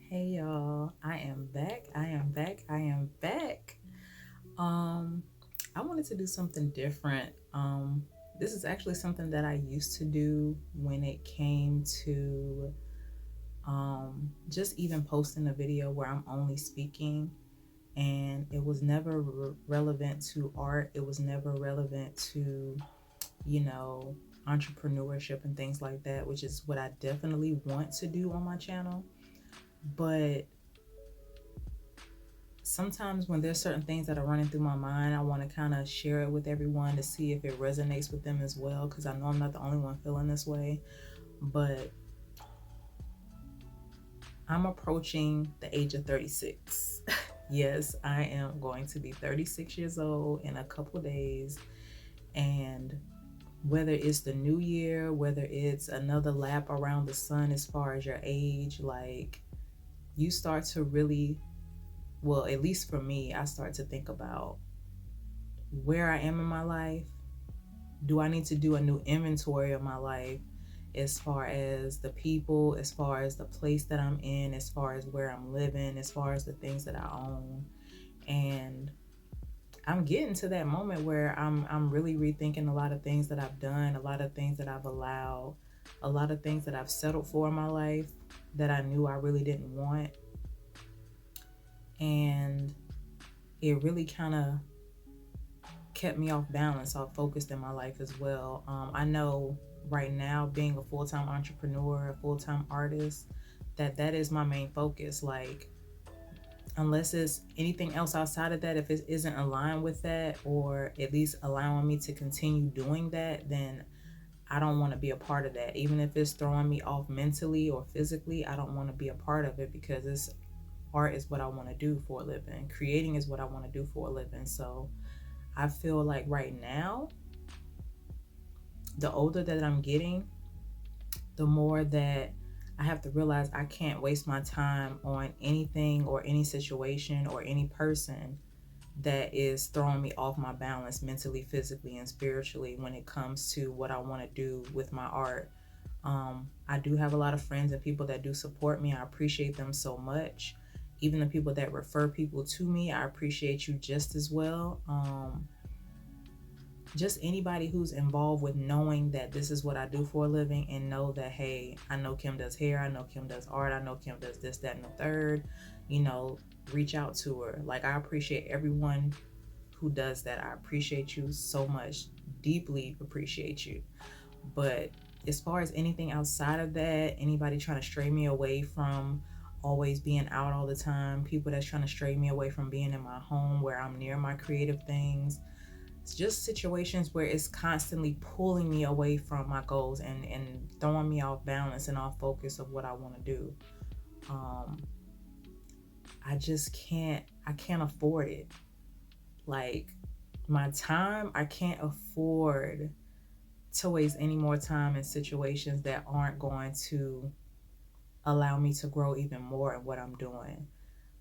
Hey y'all, I am back. I am back. I am back. Um I wanted to do something different. This is actually something that I used to do when it came to just even posting a video where I'm only speaking, and it was never relevant to art. It was never relevant to, you know, entrepreneurship and things like that, which is what I definitely want to do on my channel. But sometimes when there's certain things that are running through my mind, I want to kind of share it with everyone to see if it resonates with them as well, because I know I'm not the only one feeling this way. But I'm approaching the age of 36. Yes, I am going to be 36 years old in a couple days. And whether it's the new year, whether it's another lap around the sun as far as your age, like, you start to really, well, at least for me, I start to think about where I am in my life. Do I need to do a new inventory of my life, as far as the people, as far as the place that I'm in, as far as where I'm living, as far as the things that I own? And I'm getting to that moment where I'm really rethinking a lot of things that I've done, a lot of things that I've allowed, a lot of things that I've settled for in my life that I knew I really didn't want. And it really kind of kept me off balance, off focused in my life as well. I know right now, being a full-time entrepreneur, a full-time artist, that is my main focus. Like, unless it's anything else outside of that, if it isn't aligned with that, or at least allowing me to continue doing that, then I don't want to be a part of that. Even if it's throwing me off mentally or physically, I don't want to be a part of it, because it's art is what I want to do for a living. Creating is what I want to do for a living. So I feel like right now, the older that I'm getting, the more that I have to realize I can't waste my time on anything or any situation or any person that is throwing me off my balance mentally, physically, and spiritually when it comes to what I want to do with my art. I do have a lot of friends and people that do support me. I appreciate them so much. Even the people that refer people to me, I appreciate you just as well. Just anybody who's involved with knowing that this is what I do for a living, and know that, hey, I know Kim does hair, I know Kim does art, I know Kim does this, that, and the third, you know, reach out to her. Like, I appreciate everyone who does that. I appreciate you so much, deeply appreciate you. But as far as anything outside of that, anybody trying to stray me away from always being out all the time, people that's trying to stray me away from being in my home where I'm near my creative things, it's just situations where it's constantly pulling me away from my goals, and throwing me off balance and off focus of what I want to do. Um, I just I can't afford it. Like, my time, I can't afford to waste any more time in situations that aren't going to allow me to grow even more in what I'm doing.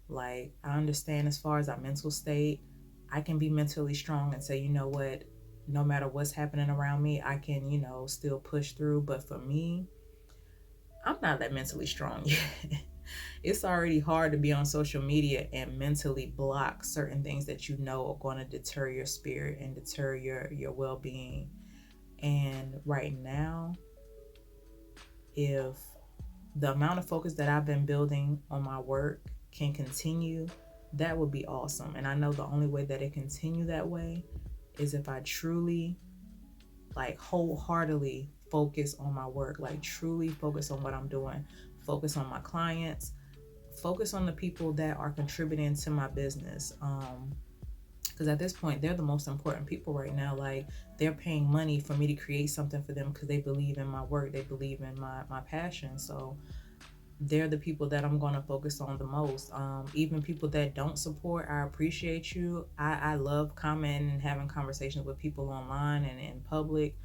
Like, I understand as far as our mental state, I can be mentally strong and say, you know what, no matter what's happening around me, I can, still push through. But for me, I'm not that mentally strong yet. It's already hard to be on social media and mentally block certain things that you know are going to deter your spirit and deter your well-being. And right now, if the amount of focus that I've been building on my work can continue, that would be awesome. And I know the only way that it continue that way is if I truly, like, wholeheartedly focus on my work, like truly focus on what I'm doing, focus on my clients, focus on the people that are contributing to my business. Because at this point, they're the most important people right now. Like, they're paying money for me to create something for them because they believe in my work, they believe in my passion. So they're the people that I'm going to focus on the most. Even people that don't support, I appreciate you. I love commenting and having conversations with people online and in public.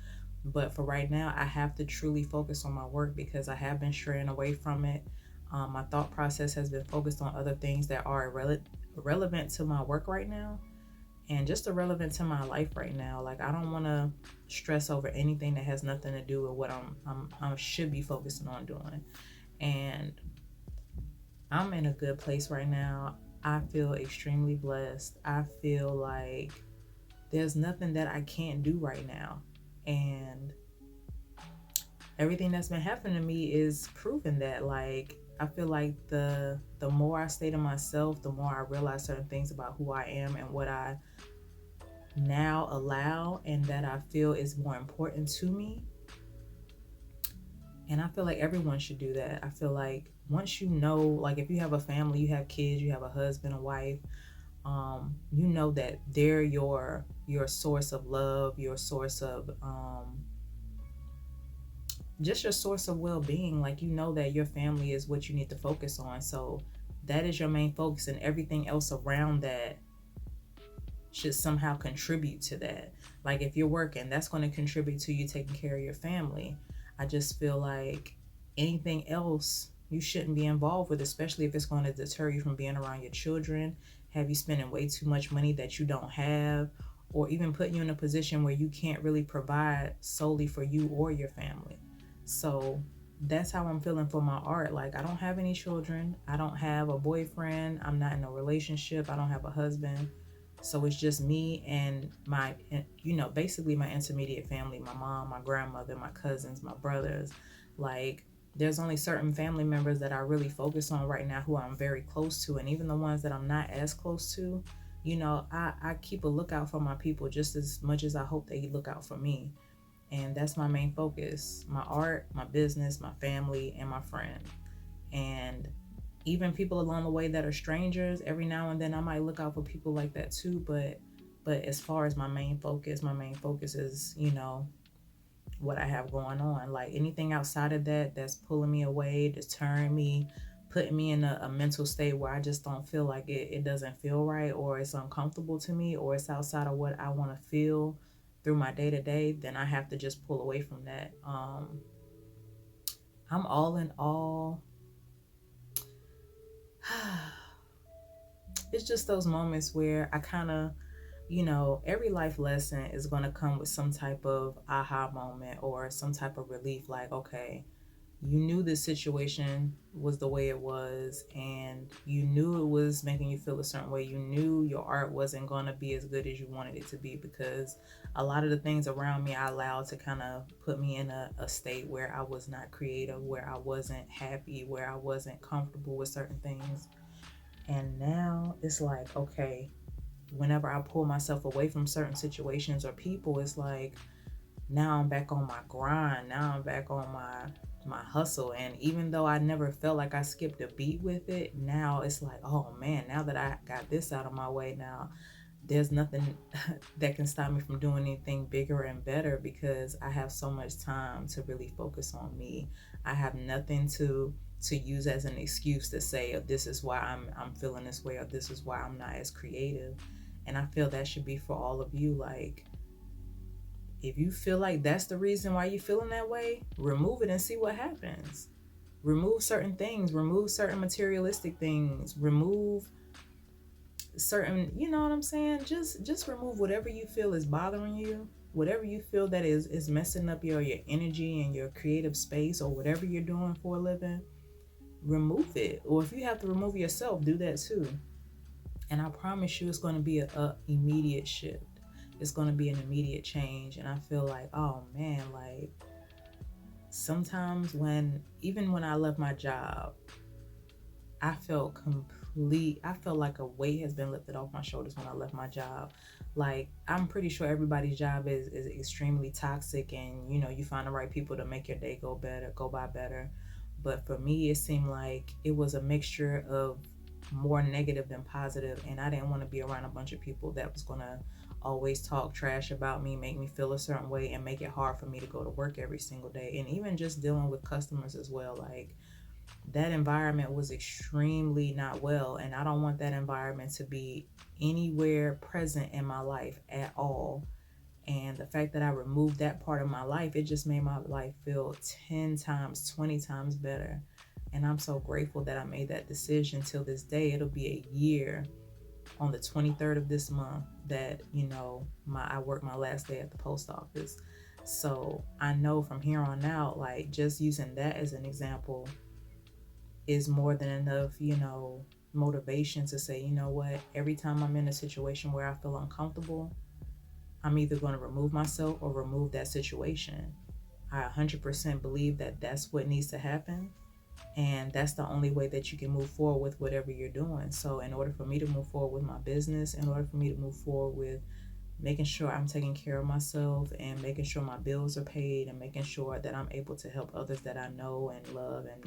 But for right now, I have to truly focus on my work because I have been straying away from it. My thought process has been focused on other things that are relevant to my work right now, and just irrelevant to my life right now. Like, I don't want to stress over anything that has nothing to do with what I should be focusing on doing. And I'm in a good place right now. I feel extremely blessed. I feel like there's nothing that I can't do right now. And everything that's been happening to me is proving that. Like, I feel like the more I stay to myself, the more I realize certain things about who I am and what I now allow and that I feel is more important to me. And I feel like everyone should do that. I feel like once you know, like if you have a family, you have kids, you have a husband, a wife, you know that they're your source of love, your source of just your source of well-being. Like, you know that your family is what you need to focus on. So that is your main focus, and everything else around that should somehow contribute to that. Like if you're working, that's going to contribute to you taking care of your family. I just feel like anything else you shouldn't be involved with, especially if it's going to deter you from being around your children, have you spending way too much money that you don't have, or even put you in a position where you can't really provide solely for you or your family. So that's how I'm feeling for my art. Like, I don't have any children, I don't have a boyfriend, I'm not in a relationship, I don't have a husband. So it's just me and my, basically my intermediate family, my mom, my grandmother, my cousins, my brothers. Like, there's only certain family members that I really focus on right now who I'm very close to. And even the ones that I'm not as close to, I keep a lookout for my people just as much as I hope they look out for me. And that's my main focus: my art, my business, my family, and my friend. And even people along the way that are strangers, every now and then I might look out for people like that too. But as far as my main focus is, what I have going on. Like anything outside of that that's pulling me away, deterring me, putting me in a mental state where I just don't feel like it doesn't feel right, or it's uncomfortable to me, or it's outside of what I want to feel through my day to day, then I have to just pull away from that. I'm all in all. It's just those moments where I kind of, every life lesson is going to come with some type of aha moment or some type of relief. Like, okay, you knew this situation was the way it was, and you knew it was making you feel a certain way. You knew your art wasn't going to be as good as you wanted it to be, because a lot of the things around me I allowed to kind of put me in a state where I was not creative, where I wasn't happy, where I wasn't comfortable with certain things. And now it's like, okay, whenever I pull myself away from certain situations or people, it's like now I'm back on my grind. Now I'm back on my hustle. And even though I never felt like I skipped a beat with it, now it's like, oh man, now that I got this out of my way, now there's nothing that can stop me from doing anything bigger and better, because I have so much time to really focus on me. I have nothing to use as an excuse to say, oh, this is why I'm feeling this way, or this is why I'm not as creative. And I feel that should be for all of you. Like, if you feel like that's the reason why you're feeling that way, remove it and see what happens. Remove certain things, remove certain materialistic things, remove certain, you know what I'm saying? Just remove whatever you feel is bothering you, whatever you feel that is messing up your energy and your creative space, or whatever you're doing for a living. Remove it. Or if you have to remove yourself, do that too. And I promise you, it's going to be a immediate shift. It's going to be an immediate change. And I feel like, oh man, like sometimes even when I left my job, I felt I felt like a weight has been lifted off my shoulders when I left my job. Like, I'm pretty sure everybody's job is extremely toxic, and you find the right people to make your day go by better. But for me, it seemed like it was a mixture of more negative than positive, and I didn't want to be around a bunch of people that was gonna always talk trash about me, make me feel a certain way, and make it hard for me to go to work every single day. And even just dealing with customers as well, like that environment was extremely not well, and I don't want that environment to be anywhere present in my life at all. And the fact that I removed that part of my life, it just made my life feel 10 times, 20 times better. And I'm so grateful that I made that decision. Till this day, it'll be a year on the 23rd of this month that I worked my last day at the post office. So I know from here on out, like just using that as an example, is more than enough, motivation to say, you know what, every time I'm in a situation where I feel uncomfortable, I'm either going to remove myself or remove that situation. I 100% believe that that's what needs to happen. And that's the only way that you can move forward with whatever you're doing. So, in order for me to move forward with my business, in order for me to move forward with making sure I'm taking care of myself and making sure my bills are paid and making sure that I'm able to help others that I know and love and,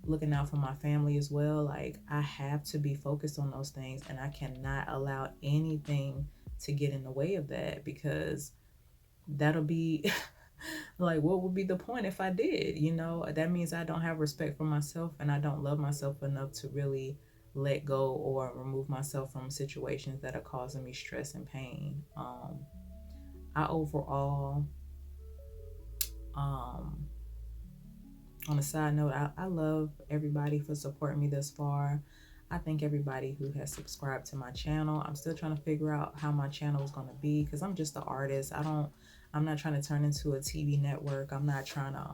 looking out for my family as well, like I have to be focused on those things and I cannot allow anything to get in the way of that because that'll be like what would be the point if I did? That means I don't have respect for myself and I don't love myself enough to really let go or remove myself from situations that are causing me stress and pain. I overall, um, on a side note, I love everybody for supporting me thus far. I thank everybody who has subscribed to my channel. I'm still trying to figure out how my channel is going to be because I'm just an artist. I'm not trying to turn into a TV network. I'm not trying to,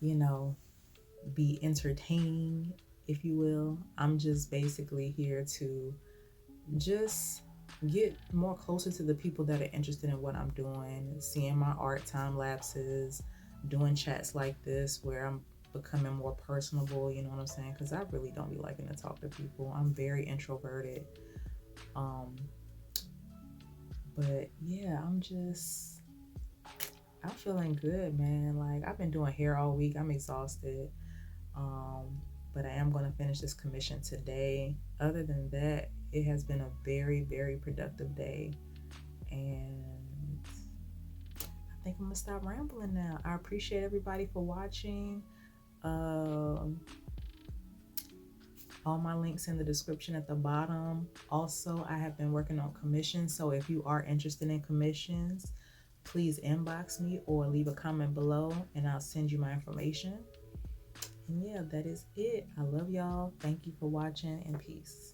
you know, be entertaining, if you will. I'm just basically here to just get more closer to the people that are interested in what I'm doing, seeing my art time lapses, doing chats like this where I'm becoming more personable, you know what I'm saying? Because I really don't be liking to talk to people. I'm very introverted. Um, but yeah, I'm feeling good, man. Like I've been doing hair all week. I'm exhausted. Um, but I am going to finish this commission today. Other than that, it has been a very, very productive day. And I think I'm going to stop rambling now. I appreciate everybody for watching. Um, all my links in the description at the bottom. Also, I have been working on commissions. So if you are interested in commissions, please inbox me or leave a comment below and I'll send you my information. And yeah, that is it. I love y'all. Thank you for watching and peace.